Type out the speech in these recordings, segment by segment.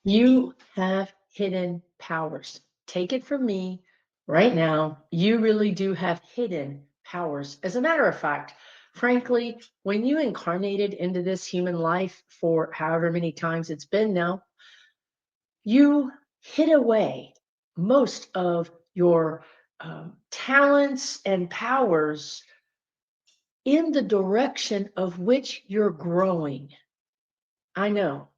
You have hidden powers. Take it from me right now. You really do have hidden powers. As a matter of fact, frankly, when you incarnated into this human life for however many times it's been now, you hid away most of your talents and powers in the direction of which you're growing. I know,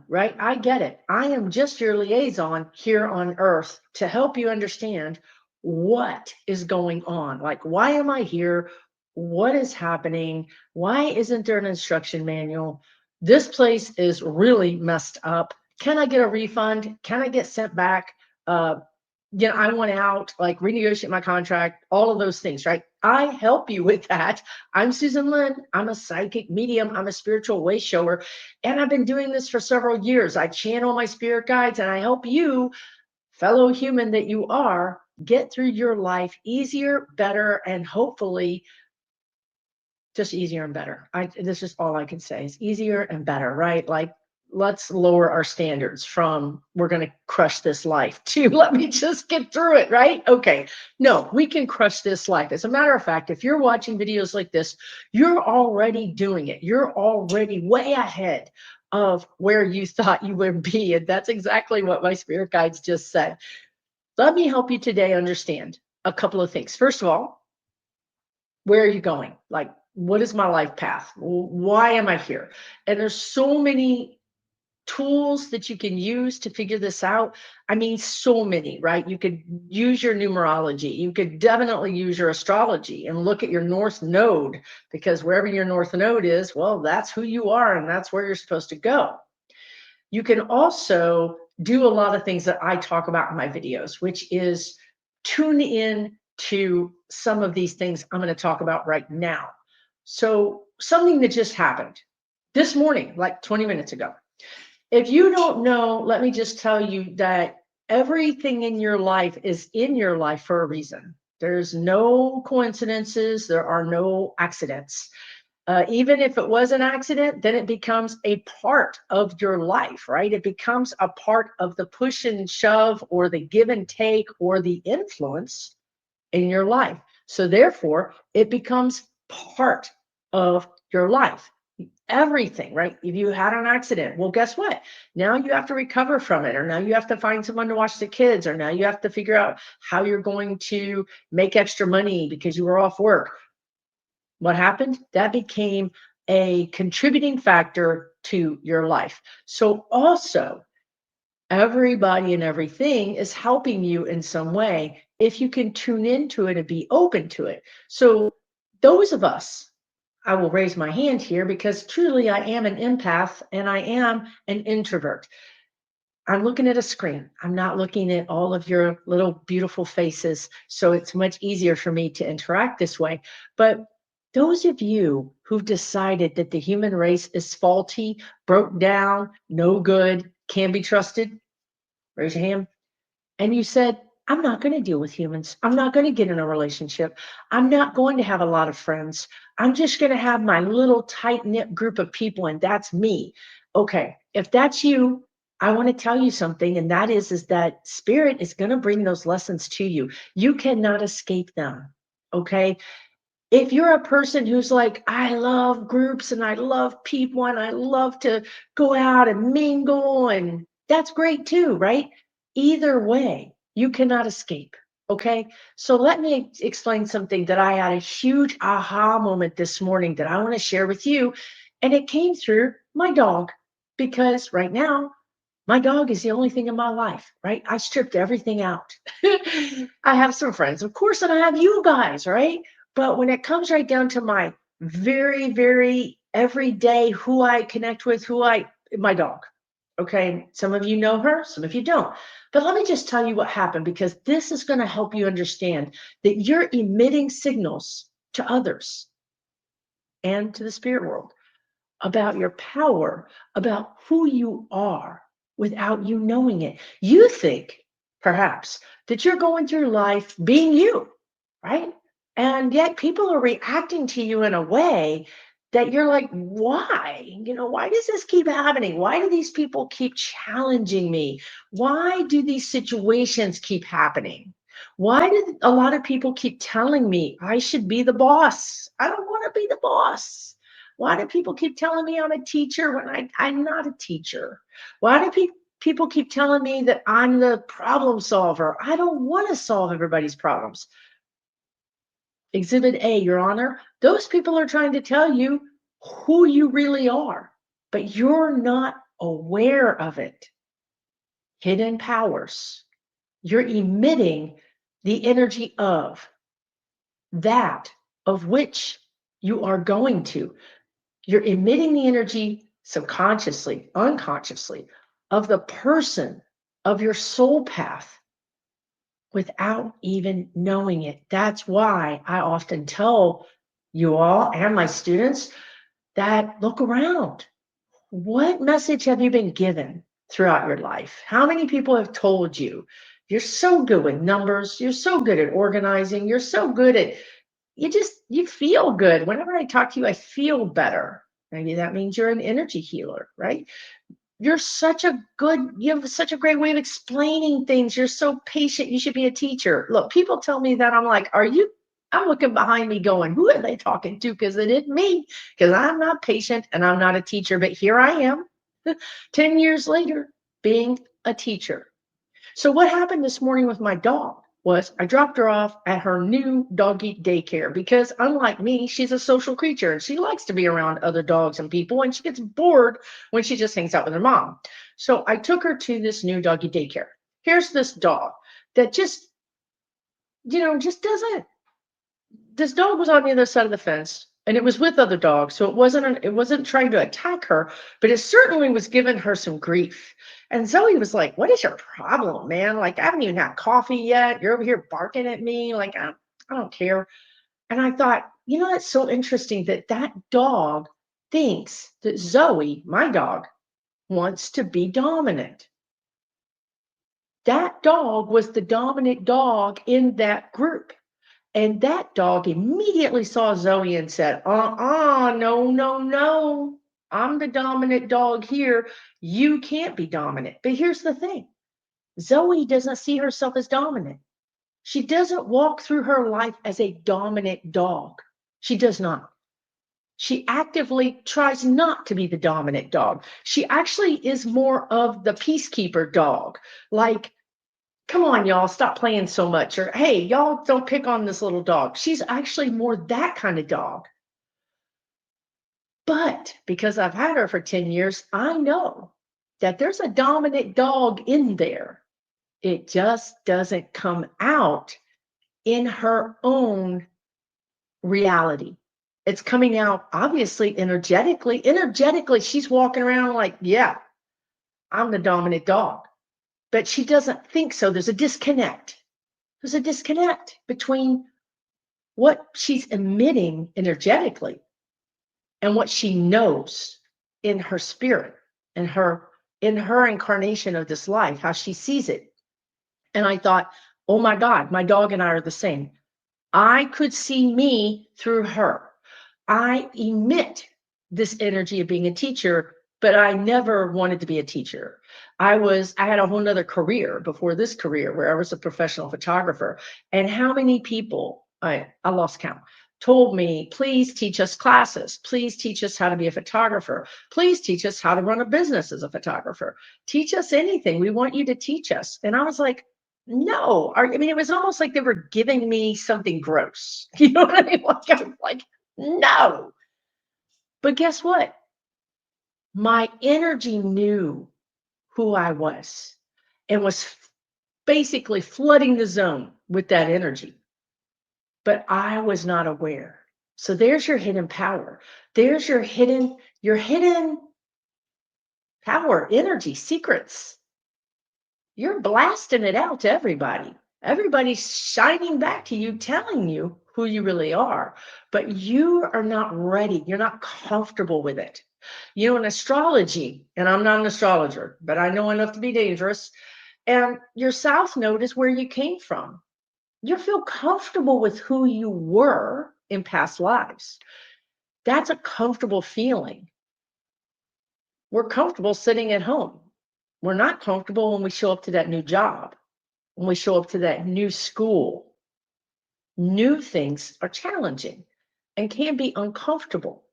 right? I get it. I am just your liaison here on earth to help you understand what is going on. Like, why am I here? What is happening? Why isn't there an instruction manual? This place is really messed up. Can I get a refund? Can I get sent back? Uh, I want out, like renegotiate my contract, all of those things, right? I help you with that. I'm Susan Lynn. I'm a psychic medium. I'm a spiritual way shower. And I've been doing this for several years. I channel my spirit guides and I help you, fellow human that you are, get through your life easier, better, and hopefully just easier and better. This is all I can say is easier and better, right? Like, let's lower our standards from we're going to crush this life to let me just get through it, right? Okay. No, we can crush this life. As a matter of fact, if you're watching videos like this, you're already doing it. You're already way ahead of where you thought you would be. And that's exactly what my spirit guides just said. Let me help you today understand a couple of things. First of all, where are you going? Like, what is my life path? Why am I here? And there's so many tools that you can use to figure this out. I mean, so many, right? You could use your numerology. You could definitely use your astrology and look at your north node, because wherever your north node is, well, that's who you are and that's where you're supposed to go. You can also do a lot of things that I talk about in my videos, which is tune in to some of these things I'm going to talk about right now. So, something that just happened this morning, like 20 minutes ago. If you don't know, let me just tell you that everything in your life is in your life for a reason. There's no coincidences, there are no accidents. Even if it was an accident, then it becomes a part of your life, right? It becomes a part of the push and shove or the give and take or the influence in your life. So therefore, it becomes part of your life. Everything, right? If you had an accident, well, guess what? Now you have to recover from it, or now you have to find someone to watch the kids, or now you have to figure out how you're going to make extra money because you were off work. What happened? That became a contributing factor to your life. So also, everybody and everything is helping you in some way if you can tune into it and be open to it. So those of us, I will raise my hand here because truly I am an empath and I am an introvert. I'm looking at a screen. I'm not looking at all of your little beautiful faces. So it's much easier for me to interact this way. But those of you who've decided that the human race is faulty, broke down, no good, can be trusted, raise your hand. And you said, I'm not going to deal with humans. I'm not going to get in a relationship. I'm not going to have a lot of friends. I'm just going to have my little tight knit group of people, and that's me. Okay, if that's you, I want to tell you something, and is that spirit is going to bring those lessons to you. You cannot escape them. Okay. If you're a person who's like, I love groups and I love people and I love to go out and mingle, and that's great too, right? Either way, you cannot escape. Okay. So let me explain something that I had a huge aha moment this morning that I want to share with you. And it came through my dog, because right now, my dog is the only thing in my life, right? I stripped everything out. I have some friends, of course, and I have you guys, right? But when it comes right down to my very, very everyday who I connect with, my dog. Okay. Some of you know her, some of you don't. But let me just tell you what happened, because this is going to help you understand that you're emitting signals to others and to the spirit world about your power, about who you are without you knowing it. You think, perhaps, that you're going through life being you, right? And yet people are reacting to you in a way that you're like, why? Why does this keep happening? Why do these people keep challenging me? Why do these situations keep happening? Why do a lot of people keep telling me I should be the boss? I don't want to be the boss. Why do people keep telling me I'm a teacher when I'm not a teacher? Why do people keep telling me that I'm the problem solver? I don't want to solve everybody's problems. Exhibit A, Your Honor, those people are trying to tell you who you really are, but you're not aware of it. Hidden powers. You're emitting the energy of that of which you are going to. You're emitting the energy subconsciously, unconsciously, of the person, of your soul path, without even knowing it. That's why I often tell you all and my students that look around. What message have you been given throughout your life? How many people have told you you're so good with numbers, you're so good at organizing, you're so good at you feel good. Whenever I talk to you, I feel better. Maybe that means you're an energy healer, right? You have such a great way of explaining things. You're so patient. You should be a teacher. Look, people tell me that. I'm like, I'm looking behind me going, who are they talking to? Because it isn't me, because I'm not patient and I'm not a teacher. But here I am, 10 years later, being a teacher. So what happened this morning with my dog was I dropped her off at her new doggy daycare because unlike me, she's a social creature and she likes to be around other dogs and people and she gets bored when she just hangs out with her mom. So I took her to this new doggy daycare. Here's this dog that just doesn't. This dog was on the other side of the fence and it was with other dogs, so it wasn't trying to attack her, but it certainly was giving her some grief. And Zoe was like, what is your problem, man? Like, I haven't even had coffee yet, you're over here barking at me, like, I don't care. And I thought, that's so interesting that that dog thinks that Zoe, my dog, wants to be dominant. That dog was the dominant dog in that group. And that dog immediately saw Zoe and said, no, no, no. I'm the dominant dog here. You can't be dominant. But here's the thing. Zoe doesn't see herself as dominant. She doesn't walk through her life as a dominant dog. She does not. She actively tries not to be the dominant dog. She actually is more of the peacekeeper dog. Like, come on, y'all, stop playing so much. Or, hey, y'all don't pick on this little dog. She's actually more that kind of dog. But because I've had her for 10 years, I know that there's a dominant dog in there. It just doesn't come out in her own reality. It's coming out, obviously, energetically. Energetically, she's walking around like, yeah, I'm the dominant dog. But she doesn't think so. There's a disconnect. There's a disconnect between what she's emitting energetically and what she knows in her spirit and in her incarnation of this life, how she sees it. And I thought, oh my God, my dog and I are the same. I could see me through her. I emit this energy of being a teacher, but I never wanted to be a teacher. I had a whole nother career before this career where I was a professional photographer. And how many people, I lost count, told me, please teach us classes. Please teach us how to be a photographer. Please teach us how to run a business as a photographer. Teach us anything. We want you to teach us. And I was like, no. I mean, it was almost like they were giving me something gross. You know what I mean? Like, I was like, no. But guess what? My energy knew who I was and was basically flooding the zone with that energy. But I was not aware. So there's your hidden power. There's your hidden power, energy, secrets. You're blasting it out to everybody. Everybody's shining back to you, telling you who you really are, but you are not ready. You're not comfortable with it. In astrology, and I'm not an astrologer, but I know enough to be dangerous. And your South Node is where you came from. You feel comfortable with who you were in past lives. That's a comfortable feeling. We're comfortable sitting at home. We're not comfortable when we show up to that new job, when we show up to that new school. New things are challenging and can be uncomfortable.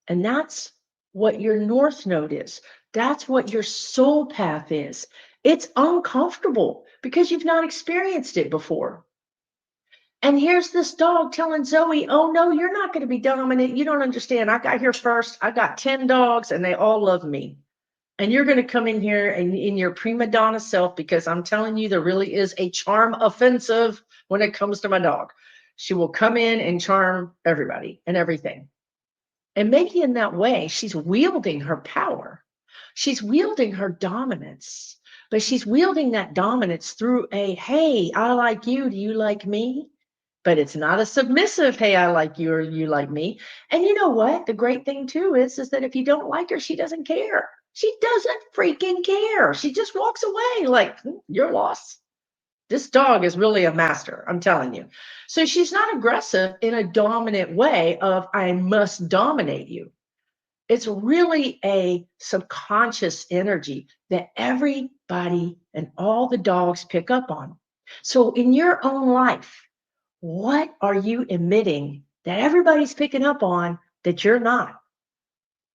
And that's what your north node is. That's what your soul path is. It's uncomfortable because you've not experienced it before. And here's this dog telling Zoe, oh no, you're not going to be dominant. You don't understand. I got here first. I got 10 dogs and they all love me. And you're going to come in here and in your prima donna self, because I'm telling you, there really is a charm offensive when it comes to my dog. She will come in and charm everybody and everything. And maybe in that way, she's wielding her power. She's wielding her dominance, but she's wielding that dominance through a, hey, I like you. Do you like me? But it's not a submissive, hey, I like you or you like me. And you know what? The great thing too is that if you don't like her, she doesn't care. She doesn't freaking care. She just walks away like, you're lost. This dog is really a master, I'm telling you. So she's not aggressive in a dominant way of, I must dominate you. It's really a subconscious energy that everybody and all the dogs pick up on. So in your own life, what are you emitting that everybody's picking up on that you're not?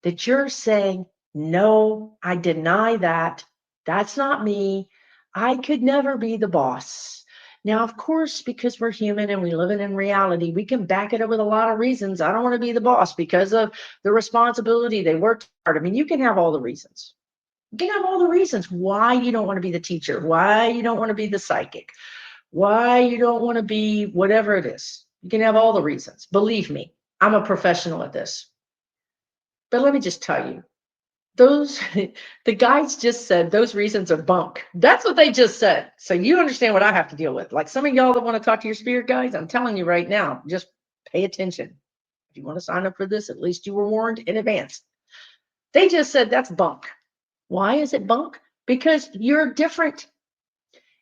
That you're saying, no, I deny that. That's not me. I could never be the boss. Now, of course, because we're human and we live in reality, we can back it up with a lot of reasons. I don't want to be the boss because of the responsibility. They worked hard. I mean, you can have all the reasons. You can have all the reasons why you don't want to be the teacher, why you don't want to be the psychic, why you don't want to be whatever it is. You can have all the reasons. Believe me, I'm a professional at this. But let me just tell you, those the guides just said those reasons are bunk. That's what they just said. So you understand what I have to deal with. Like some of y'all that want to talk to your spirit guides, I'm telling you right now, just pay attention. If you want to sign up for this, at least you were warned in advance. They just said that's bunk. Why is it bunk? Because you're different.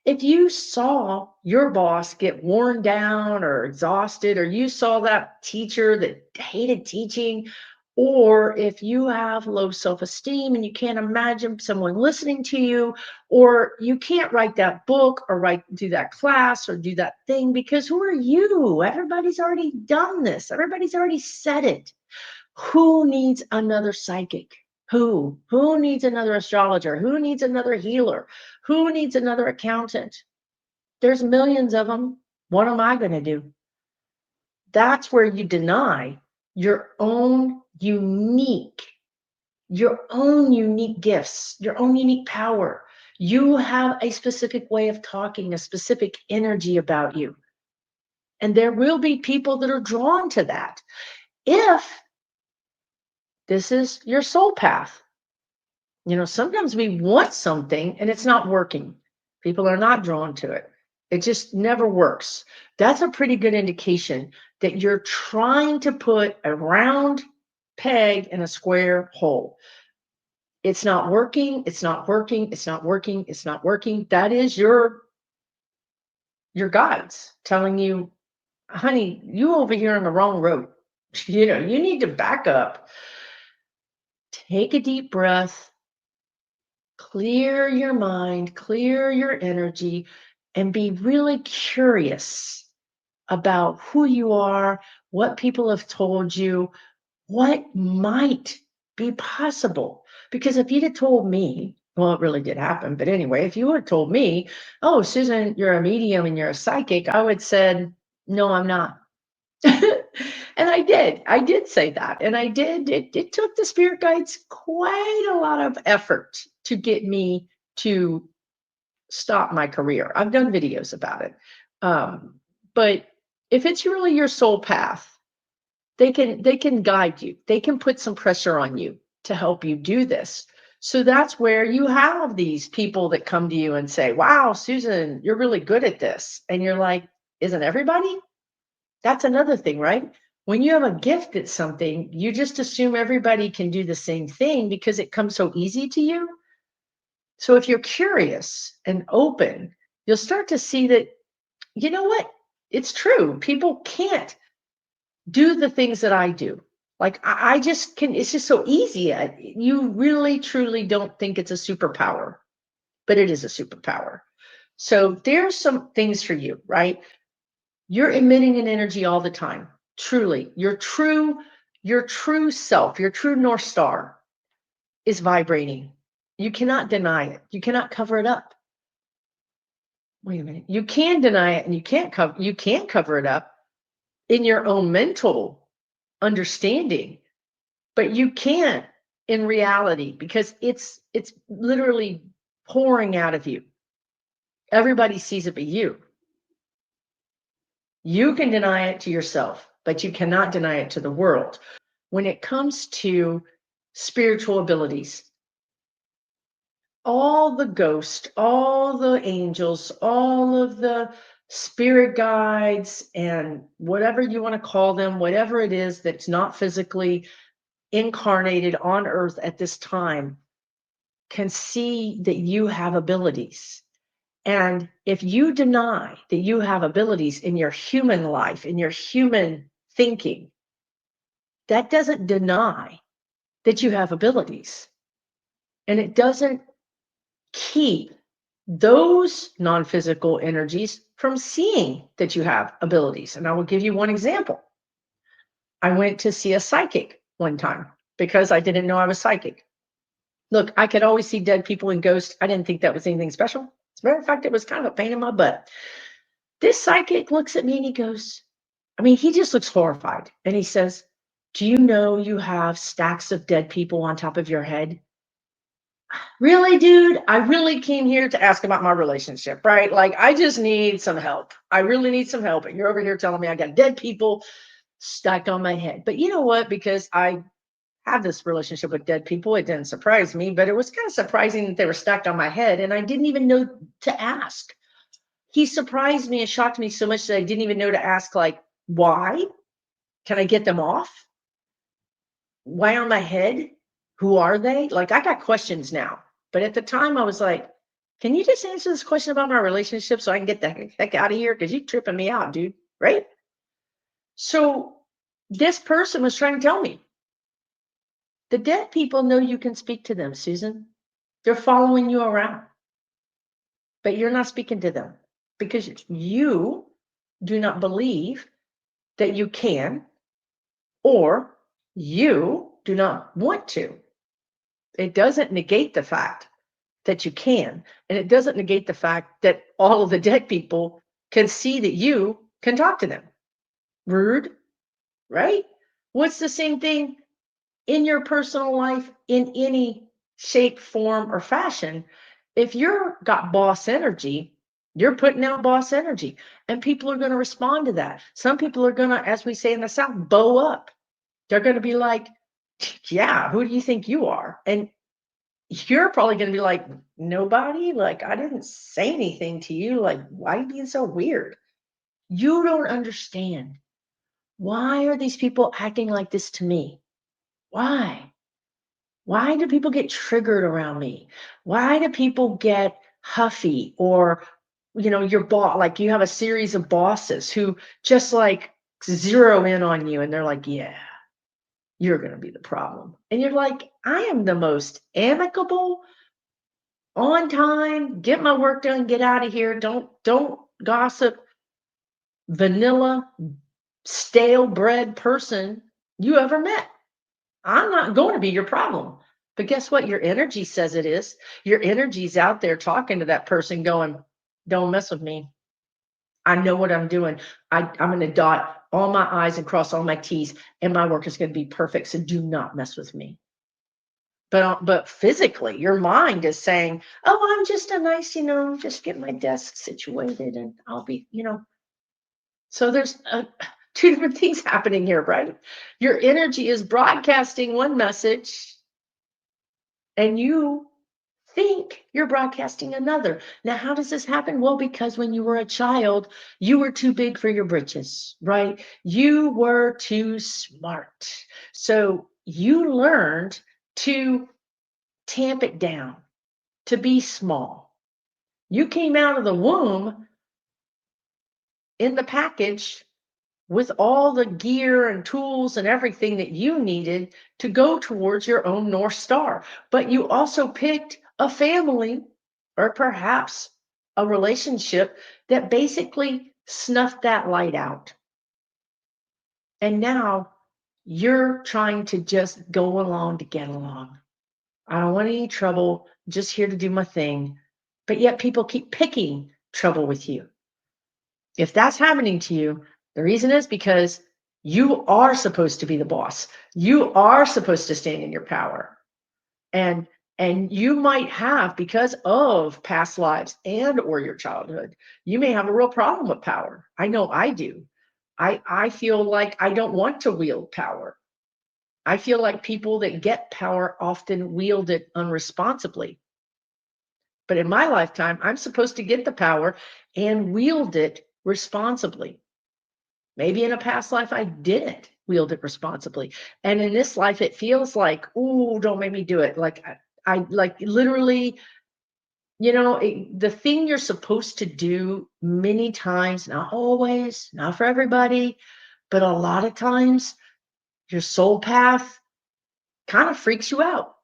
If you saw your boss get worn down or exhausted, or you saw that teacher that hated teaching, or if you have low self-esteem and you can't imagine someone listening to you, or you can't write that book or do that class or do that thing, because who are you? Everybody's already done this. Everybody's already said it. Who needs another psychic? Who needs another astrologer? Who needs another healer? Who needs another accountant? There's millions of them. What am I going to do? That's where you deny your own unique gifts, your own unique power. You have a specific way of talking, a specific energy about you. And there will be people that are drawn to that. If this is your soul path. You know, sometimes we want something and it's not working. People are not drawn to it. It just never works. That's a pretty good indication that you're trying to put a round peg in a square hole. It's not working. It's not working. It's not working. It's not working. That is your guides telling you, honey, you over here on the wrong road. You know, you need to back up, take a deep breath, clear your mind, clear your energy, and be really curious about who you are, what people have told you, what might be possible. Because if you'd have told me, well, it really did happen, but anyway, if you would have told me, oh, Susan, you're a medium and you're a psychic, I would have said, no, I'm not. And I did say that. And it took the spirit guides quite a lot of effort to get me to stop my career. I've done videos about it. But if it's really your soul path, they can guide you. They can put some pressure on you to help you do this. So that's where you have these people that come to you and say, wow, Susan, you're really good at this. And you're like, isn't everybody? That's another thing, right? When you have a gift at something, you just assume everybody can do the same thing because it comes so easy to you. So if you're curious and open, you'll start to see that, you know what? It's true. People can't do the things that I do. Like I just can, it's just so easy. You really truly don't think it's a superpower, but it is a superpower. So there's some things for you, right? You're emitting an energy all the time. Truly, your true self, your true North Star is vibrating. You cannot deny it. You cannot cover it up. Wait a minute. You can deny it and you can't cover it up in your own mental understanding, but you can't in reality because it's literally pouring out of you. Everybody sees it but you. You can deny it to yourself, but you cannot deny it to the world. When it comes to spiritual abilities, all the ghosts, all the angels, all of the spirit guides, and whatever you want to call them, whatever it is that's not physically incarnated on earth at this time, can see that you have abilities. And if you deny that you have abilities in your human life, in your human thinking, that doesn't deny that you have abilities. And it doesn't keep those non-physical energies from seeing that you have abilities. And I will give you one example. I went to see a psychic one time because I didn't know I was psychic. Look, I could always see dead people and ghosts. I didn't think that was anything special. As a matter of fact, it was kind of a pain in my butt. This psychic looks at me and he goes, I mean, he just looks horrified. And he says, do you know you have stacks of dead people on top of your head? Really, dude? I really came here to ask about my relationship, right? Like, I just need some help. I really need some help. And you're over here telling me I got dead people stacked on my head. But you know what? Because I have this relationship with dead people, it didn't surprise me, but it was kind of surprising that they were stacked on my head. And I didn't even know to ask. He surprised me and shocked me so much that I didn't even know to ask, like, why? Can I get them off? Why on my head? Who are they? Like, I got questions now. But at the time, I was like, can you just answer this question about my relationship so I can get the heck out of here? Because you're tripping me out, dude. Right? So this person was trying to tell me the dead people know you can speak to them, Susan. They're following you around, but you're not speaking to them because you do not believe that you can, or you do not want to. It doesn't negate the fact that you can, and it doesn't negate the fact that all of the dead people can see that you can talk to them. Rude, right? What's the same thing in your personal life in any shape, form, or fashion? If you're got boss energy, you're putting out boss energy, and people are going to respond to that. Some people are going to, as we say in the South, bow up. They're going to be like, yeah, who do you think you are? And you're probably going to be like, nobody, like, I didn't say anything to you. Like, why are you being so weird? You don't understand. Why are these people acting like this to me? Why? Why do people get triggered around me? Why do people get huffy? Or, your boss, like you have a series of bosses who just like zero in on you and they're like, yeah, you're going to be the problem. And you're like, I am the most amicable, on time, get my work done, get out of here. Don't gossip, vanilla, stale bread person you ever met. I'm not going to be your problem. But guess what? Your energy says it is. Your energy's out there talking to that person going, don't mess with me. I know what I'm doing. I'm going to dot all my I's and cross all my T's, and my work is going to be perfect. So do not mess with me. But physically, your mind is saying, oh, I'm just a nice, just get my desk situated and I'll be, So there's two different things happening here, right? Your energy is broadcasting one message and you think you're broadcasting another. Now, how does this happen? Well, because when you were a child, you were too big for your britches, right? You were too smart. So you learned to tamp it down, to be small. You came out of the womb in the package with all the gear and tools and everything that you needed to go towards your own North Star. But you also picked a family or perhaps a relationship that basically snuffed that light out. And now you're trying to just go along to get along. I don't want any trouble, just here to do my thing. But yet people keep picking trouble with you. If that's happening to you, the reason is because you are supposed to be the boss. You are supposed to stand in your power. And you might have, because of past lives and or your childhood, you may have a real problem with power. I know I do. I feel like I don't want to wield power. I feel like people that get power often wield it unresponsibly. But in my lifetime, I'm supposed to get the power and wield it responsibly. Maybe in a past life, I didn't wield it responsibly. And in this life, it feels like, oh, don't make me do it. Like I like literally, the thing you're supposed to do many times, not always, not for everybody, but a lot of times, your soul path kind of freaks you out,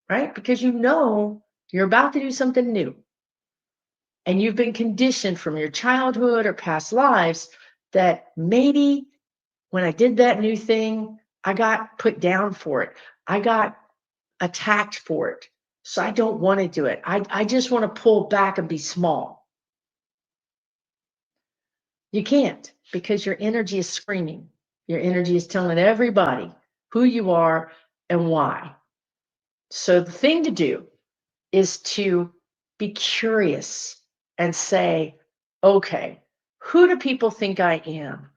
right? Because you're about to do something new. And you've been conditioned from your childhood or past lives that maybe when I did that new thing, I got put down for it. I got attacked for it. So I don't want to do it. I just want to pull back and be small. You can't, because your energy is screaming. Your energy is telling everybody who you are and why. So the thing to do is to be curious and say, okay, who do people think I am?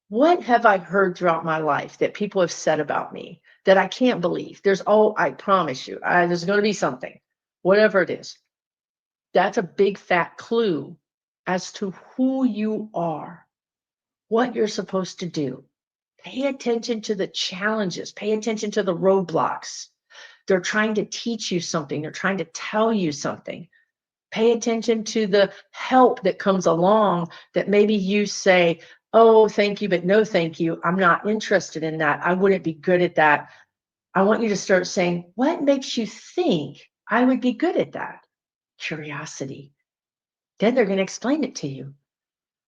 What have I heard throughout my life that people have said about me that I can't believe? I promise you, there's going to be something, whatever it is. That's a big fat clue as to who you are, what you're supposed to do. Pay attention to the challenges, pay attention to the roadblocks. They're trying to teach you something, they're trying to tell you something. Pay attention to the help that comes along that maybe you say, oh, thank you, but no, thank you. I'm not interested in that. I wouldn't be good at that. I want you to start saying, what makes you think I would be good at that? Curiosity. Then they're going to explain it to you.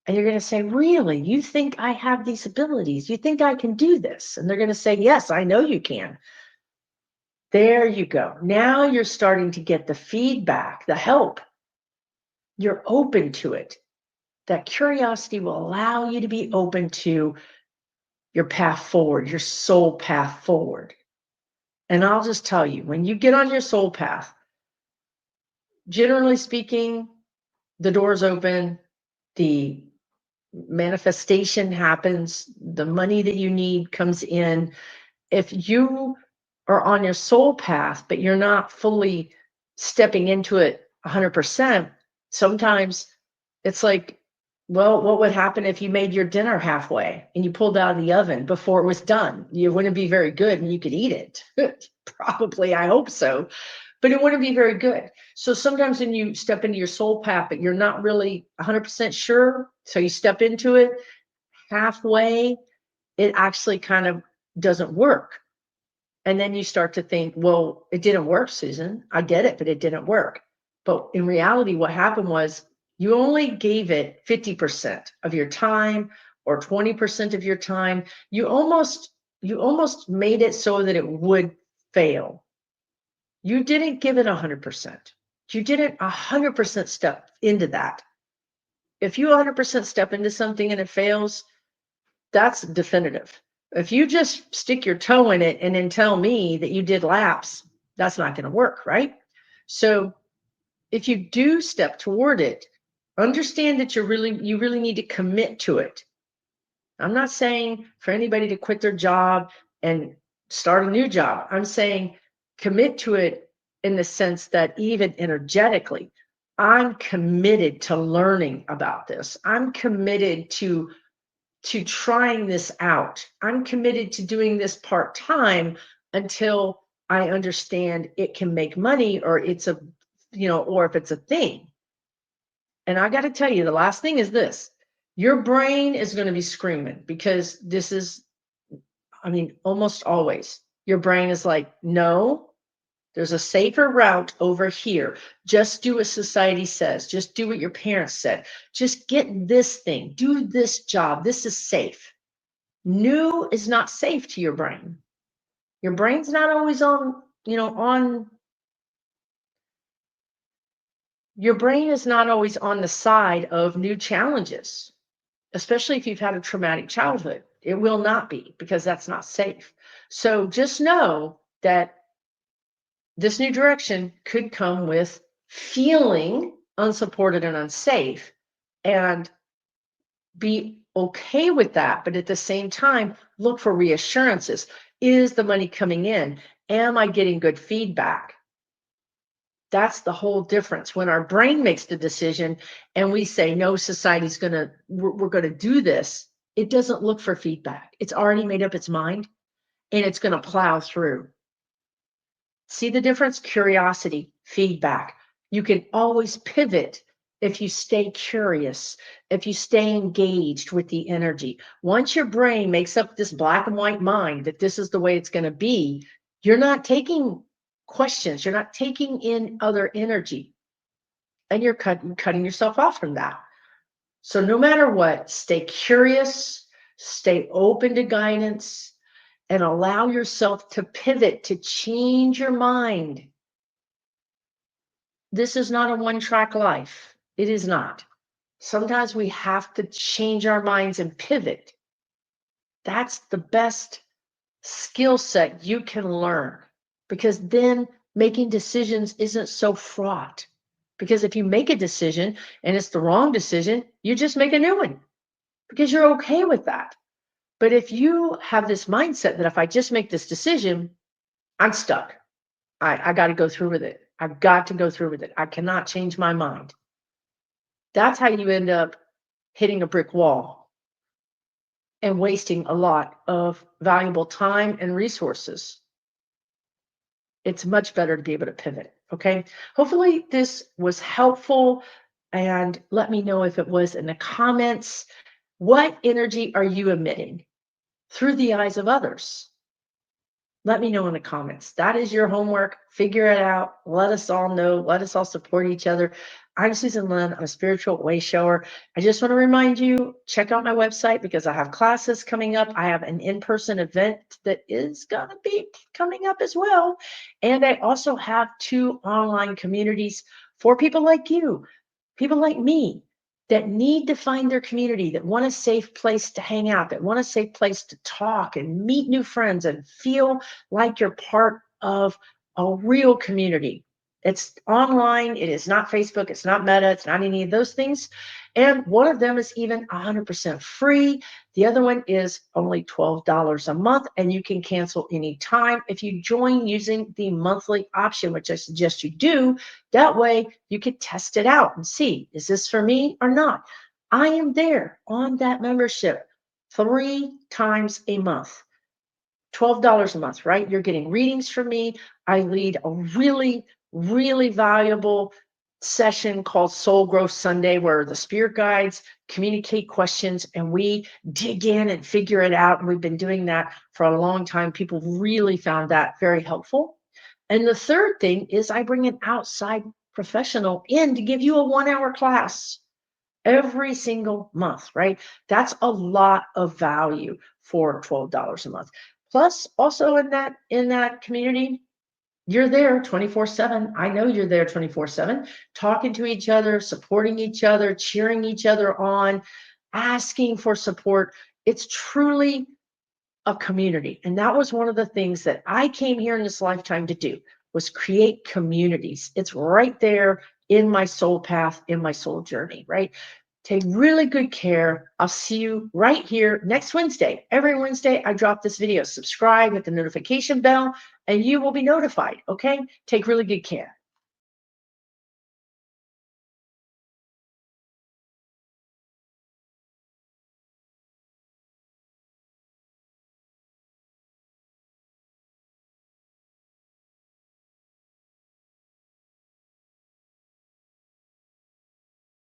And you're going to say, really? You think I have these abilities? You think I can do this? And they're going to say, yes, I know you can. There you go. Now you're starting to get the feedback, the help. You're open to it. That curiosity will allow you to be open to your path forward, your soul path forward. And I'll just tell you, when you get on your soul path, generally speaking, the doors open, the manifestation happens, the money that you need comes in. If you are on your soul path, but you're not fully stepping into it 100%, sometimes it's like, well, what would happen if you made your dinner halfway and you pulled out of the oven before it was done? You wouldn't be very good and you could eat it. Probably, I hope so, but it wouldn't be very good. So sometimes when you step into your soul path, but you're not really 100% sure, so you step into it halfway, it actually kind of doesn't work. And then you start to think, well, it didn't work, Susan. I get it, but it didn't work. But in reality, what happened was you only gave it 50% of your time or 20% of your time. You almost made it so that it would fail. You didn't give it 100%. You didn't 100% step into that. If you 100% step into something and it fails, that's definitive. If you just stick your toe in it and then tell me that you did laps, that's not going to work, right? So if you do step toward it, understand that you really need to commit to it. I'm not saying for anybody to quit their job and start a new job. I'm saying commit to it in the sense that even energetically, I'm committed to learning about this. I'm committed to trying this out. I'm committed to doing this part-time until I understand it can make money or it's a, or if it's a thing. And I got to tell you, the last thing is this. Your brain is going to be screaming because this is, I mean, almost always your brain is like, no, there's a safer route over here. Just do what society says. Just do what your parents said. Just get this thing. Do this job. This is safe. New is not safe to your brain. Your brain's not always your brain is not always on the side of new challenges, especially if you've had a traumatic childhood. It will not be, because that's not safe. So just know that this new direction could come with feeling unsupported and unsafe, and be okay with that. But at the same time, look for reassurances. Is the money coming in? Am I getting good feedback? That's the whole difference. When our brain makes the decision and we say, no, society's we're going to do this, it doesn't look for feedback. It's already made up its mind, and it's going to plow through. See the difference? Curiosity, feedback. You can always pivot if you stay curious, if you stay engaged with the energy. Once your brain makes up this black and white mind that this is the way it's going to be, you're not taking questions, you're not taking in other energy, and you're cutting yourself off from that. So no matter what, stay curious, stay open to guidance, and allow yourself to pivot, to change your mind. This is not a one-track life. It is not. Sometimes we have to change our minds and pivot. That's the best skill set you can learn, because then making decisions isn't so fraught. Because if you make a decision and it's the wrong decision, you just make a new one because you're okay with that. But if you have this mindset that if I just make this decision, I'm stuck. I got to go through with it. I've got to go through with it. I cannot change my mind. That's how you end up hitting a brick wall and wasting a lot of valuable time and resources. It's much better to be able to pivot. Okay. Hopefully this was helpful, and let me know if it was in the comments. What energy are you emitting through the eyes of others? Let me know in the comments. That is your homework. Figure it out. Let us all know. Let us all support each other. I'm Susan Lynn. I'm a spiritual way shower. I just want to remind you, check out my website because I have classes coming up. I have an in-person event that is going to be coming up as well. And I also have 2 online communities for people like you, people like me, that need to find their community, that want a safe place to hang out, that want a safe place to talk and meet new friends and feel like you're part of a real community. It's online. It is not Facebook. It's not Meta. It's not any of those things. And one of them is even 100% free. The other one is only $12 a month, and you can cancel anytime if you join using the monthly option, which I suggest you do. That way you could test it out and see, is this for me or not? I am there on that membership 3 times a month. $12 a month, right? You're getting readings from me. I lead a really, really valuable session called Soul Growth Sunday, where the spirit guides communicate questions and we dig in and figure it out. And we've been doing that for a long time. People really found that very helpful. And the third thing is I bring an outside professional in to give you a 1-hour class every single month, right? That's a lot of value for $12 a month. Plus, also in that community, you're there 24/7. I know you're there 24/7, talking to each other, supporting each other, cheering each other on, asking for support. It's truly a community. And that was one of the things that I came here in this lifetime to do, was create communities. It's right there in my soul path, in my soul journey, right? Take really good care. I'll see you right here next Wednesday. Every Wednesday, I drop this video. Subscribe, hit the notification bell, and you will be notified. Okay? Take really good care.